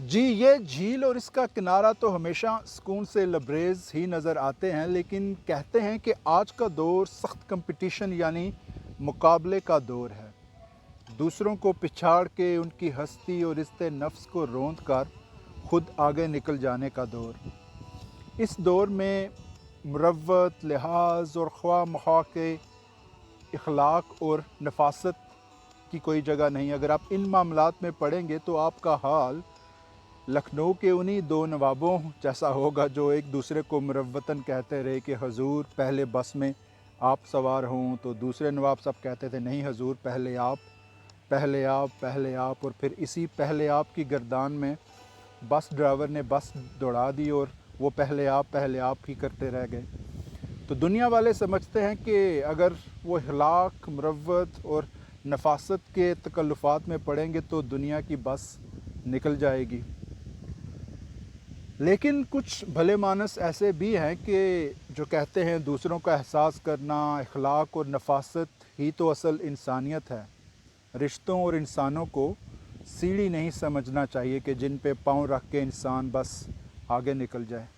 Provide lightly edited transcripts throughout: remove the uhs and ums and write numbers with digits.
जी, ये झील और इसका किनारा तो हमेशा सुकून से लबरेज़ ही नज़र आते हैं, लेकिन कहते हैं कि आज का दौर सख्त कंपटीशन यानी मुकाबले का दौर है। दूसरों को पिछाड़ के उनकी हस्ती और रिश्ते नफ्स को रोंद कर खुद आगे निकल जाने का दौर। इस दौर में मुरव्वत, लिहाज और ख्वाह-मख़्वाह के इख़लाक़ और नफ़ासत की कोई जगह नहीं। अगर आप इन मामलात में पड़ेंगे तो आपका हाल लखनऊ के उन्हीं दो नवाबों जैसा होगा जो एक दूसरे को मुरव्वतन कहते रहे कि हजूर पहले बस में आप सवार हों, तो दूसरे नवाब साहब कहते थे नहीं हजूर पहले आप, पहले आप, पहले आप। और फिर इसी पहले आप की गर्दान में बस ड्राइवर ने बस दौड़ा दी और वो पहले आप ही करते रह गए। तो दुनिया वाले समझते हैं कि अगर वो इख़लाक़, मुरव्वत और नफासत के तकल्लुफ़ात में पड़ेंगे तो दुनिया की बस निकल जाएगी। लेकिन कुछ भले मानस ऐसे भी हैं कि जो कहते हैं दूसरों का एहसास करना, इख़लाक़ और नफासत ही तो असल इंसानियत है। रिश्तों और इंसानों को सीढ़ी नहीं समझना चाहिए कि जिन पे पाँव रख के इंसान बस आगे निकल जाए।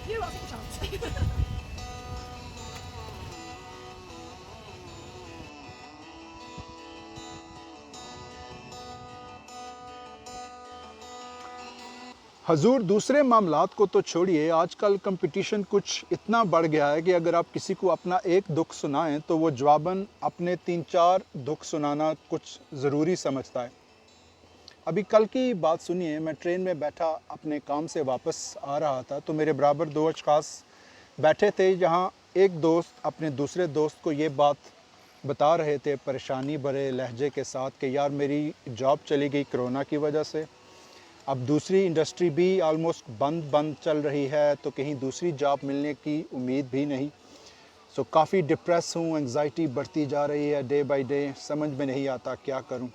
You lot take a chance. हजूर दूसरे मामलात को तो छोड़िए, आजकल कंपटीशन कुछ इतना बढ़ गया है कि अगर आप किसी को अपना एक दुख सुनाएं तो वो जवाबन अपने 3-4 दुख सुनाना कुछ ज़रूरी समझता है। अभी कल की बात सुनिए, मैं ट्रेन में बैठा अपने काम से वापस आ रहा था तो मेरे बराबर दो अशख़ास बैठे थे, जहाँ एक दोस्त अपने दूसरे दोस्त को ये बात बता रहे थे परेशानी भरे लहजे के साथ कि यार मेरी जॉब चली गई कोरोना की वजह से, अब दूसरी इंडस्ट्री भी आलमोस्ट बंद चल रही है, तो कहीं दूसरी जॉब मिलने की उम्मीद भी नहीं। सो काफ़ी डिप्रेस हूँ, एंग्जाइटी बढ़ती जा रही है डे बाय डे, समझ में नहीं आता क्या करूँ।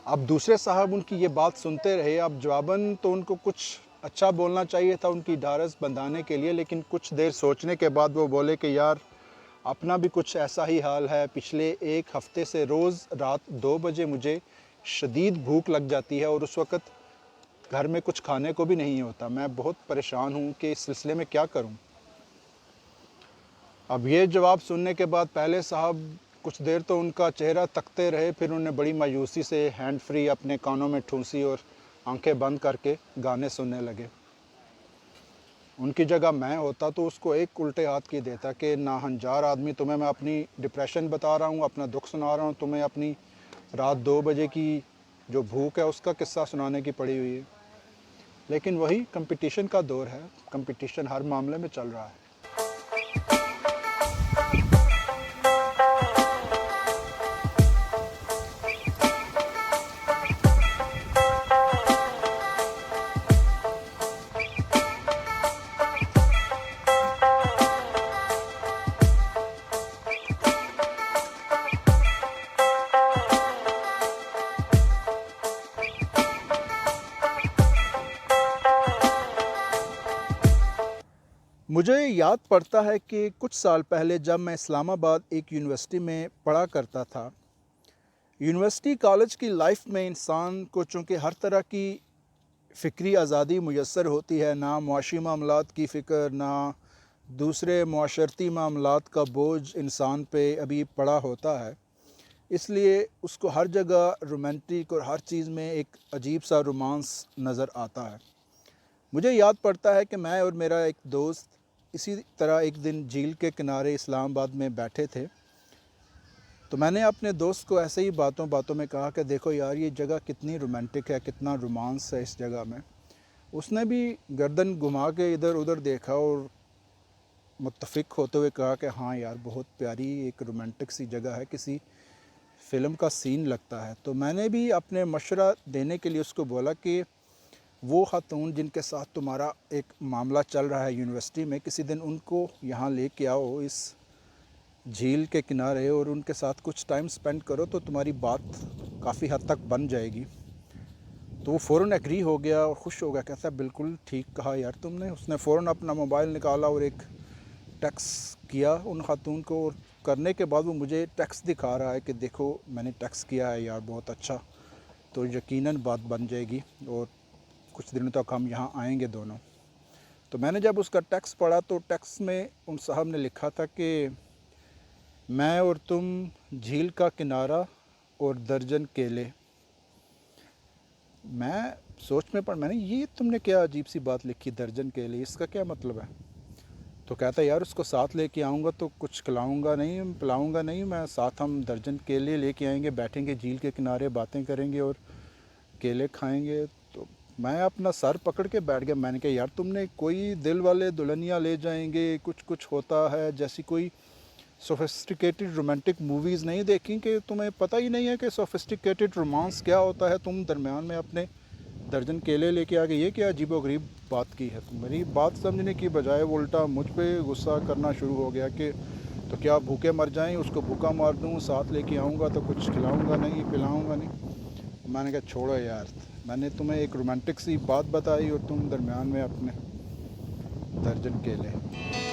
अब दूसरे साहब उनकी ये बात सुनते रहे। अब जवाबन तो उनको कुछ अच्छा बोलना चाहिए था उनकी ढारस बंधाने के लिए, लेकिन कुछ देर सोचने के बाद वो बोले कि यार अपना भी कुछ ऐसा ही हाल है। पिछले एक हफ़्ते से रोज़ रात 2 बजे मुझे शदीद भूख लग जाती है और उस वक़्त घर में कुछ खाने को भी नहीं होता। मैं बहुत परेशान हूँ कि इस सिलसिले में क्या करूँ। अब ये जवाब सुनने के बाद पहले साहब कुछ देर तो उनका चेहरा तकते रहे, फिर उन्होंने बड़ी मायूसी से हैंड फ्री अपने कानों में ठूंसी और आंखें बंद करके गाने सुनने लगे। उनकी जगह मैं होता तो उसको एक उल्टे हाथ की देता कि नाहंजार आदमी, तुम्हें मैं अपनी डिप्रेशन बता रहा हूँ, अपना दुख सुना रहा हूँ, तुम्हें अपनी रात 2 बजे की जो भूख है उसका किस्सा सुनाने की पड़ी हुई है। लेकिन वही कंपटीशन का दौर है, कंपटीशन हर मामले में चल रहा है। मुझे याद पड़ता है कि कुछ साल पहले जब मैं इस्लामाबाद एक यूनिवर्सिटी में पढ़ा करता था। यूनिवर्सिटी कॉलेज की लाइफ में इंसान को चूँकि हर तरह की फ़िक्री आज़ादी मुयस्सर होती है, ना मुआशी मामलात की फ़िक्र, ना दूसरे मुआशरती मामलात का बोझ इंसान पे अभी पड़ा होता है, इसलिए उसको हर जगह रोमांटिक और हर चीज़ में एक अजीब सा रोमांस नज़र आता है। मुझे याद पड़ता है कि मैं और मेरा एक दोस्त इसी तरह एक दिन झील के किनारे इस्लामाबाद में बैठे थे। तो मैंने अपने दोस्त को ऐसे ही बातों बातों में कहा कि देखो यार ये जगह कितनी रोमांटिक है, कितना रोमांस है इस जगह में। उसने भी गर्दन घुमा के इधर उधर देखा और मुत्तफ़िक होते हुए कहा कि हाँ यार बहुत प्यारी एक रोमांटिक सी जगह है, किसी फ़िल्म का सीन लगता है। तो मैंने भी अपने मशवरा देने के लिए उसको बोला कि वो ख़ातून जिनके साथ तुम्हारा एक मामला चल रहा है यूनिवर्सिटी में, किसी दिन उनको यहाँ लेके आओ इस झील के किनारे और उनके साथ कुछ टाइम स्पेंड करो तो तुम्हारी बात काफ़ी हद तक बन जाएगी। तो वो फ़ौरन एग्री हो गया और ख़ुश हो गया, कहता है बिल्कुल ठीक कहा यार तुमने। उसने फ़ौरन अपना मोबाइल निकाला और एक टेक्स्ट किया उन खातून को, और करने के बाद वो मुझे टेक्स्ट दिखा रहा है कि देखो मैंने टेक्स्ट किया है यार, बहुत अच्छा, तो यकीनन बात बन जाएगी और कुछ दिनों तक हम यहाँ आएंगे दोनों। तो मैंने जब उसका टेक्स्ट पढ़ा तो टेक्स्ट में उन साहब ने लिखा था कि मैं और तुम, झील का किनारा और दर्जन केले। मैं सोच में पड़, मैंने ये तुमने क्या अजीब सी बात लिखी, दर्जन केले, इसका क्या मतलब है? तो कहता यार उसको साथ लेके आऊँगा तो कुछ खिलाऊँगा नहीं, पिलाऊँगा नहीं, मैं साथ हम दर्जन केले लेके आएंगे, बैठेंगे झील के किनारे, बातें करेंगे और केले खाएंगे। तो मैं अपना सर पकड़ के बैठ गया। मैंने कहा यार तुमने कोई दिल वाले दुल्हनिया ले जाएंगे, कुछ कुछ होता है, जैसी कोई सोफिस्टिकेटेड रोमांटिक मूवीज़ नहीं देखी कि तुम्हें पता ही नहीं है कि सोफिस्टिकेटेड रोमांस क्या होता है। तुम दरमियान में अपने दर्जन केले लेके आ गए, ये क्या अजीबोगरीब बात की है। तो मेरी बात समझने की बजाय वो उल्टा मुझ पे गुस्सा करना शुरू हो गया कि तो क्या भूखे मर जाएं, उसको भूखा मार दूं, साथ लेके आऊँगा तो कुछ खिलाऊँगा नहीं, पिलाऊँगा नहीं। मैंने कहा छोड़ो यार, मैंने तुम्हें एक रोमांटिक सी बात बताई और तुम दरमियान में अपने दर्जन केले।